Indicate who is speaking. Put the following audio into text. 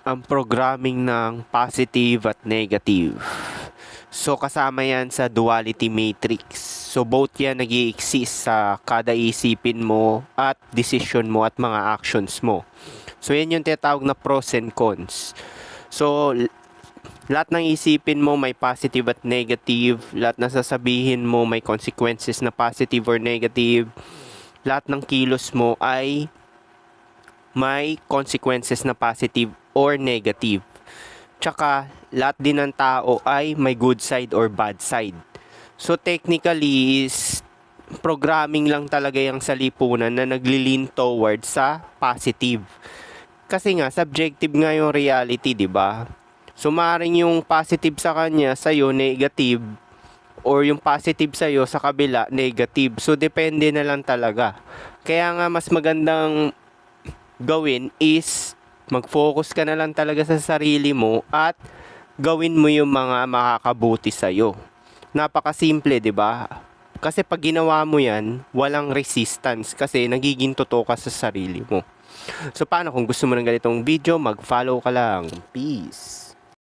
Speaker 1: ang programming ng positive at negative. So kasama yan sa duality matrix. So both yan nag-i-exist sa kada isipin mo at decision mo at mga actions mo. So yan yung tinatawag na pros and cons. So lahat ng isipin mo may positive at negative, lahat na sasabihin mo may consequences na positive or negative, lahat ng kilos mo ay may consequences na positive or negative. Tsaka lahat din ng tao ay may good side or bad side. So technically is programming lang talaga yung sa lipunan na nagli-lean towards sa positive. Kasi nga subjective nga yung reality, 'di ba? So maaaring yung positive sa kanya sa'yo negative, or yung positive sa'yo sa kabila negative. So depende na lang talaga. Kaya nga mas magandang gawin is mag-focus ka na lang talaga sa sarili mo at gawin mo yung mga makakabuti sa'yo. Napakasimple, 'di ba? Kasi pag ginawa mo yan, walang resistance kasi nagiging totoo ka sa sarili mo. So paano kung gusto mo ng ganitong video, mag-follow ka lang. Peace!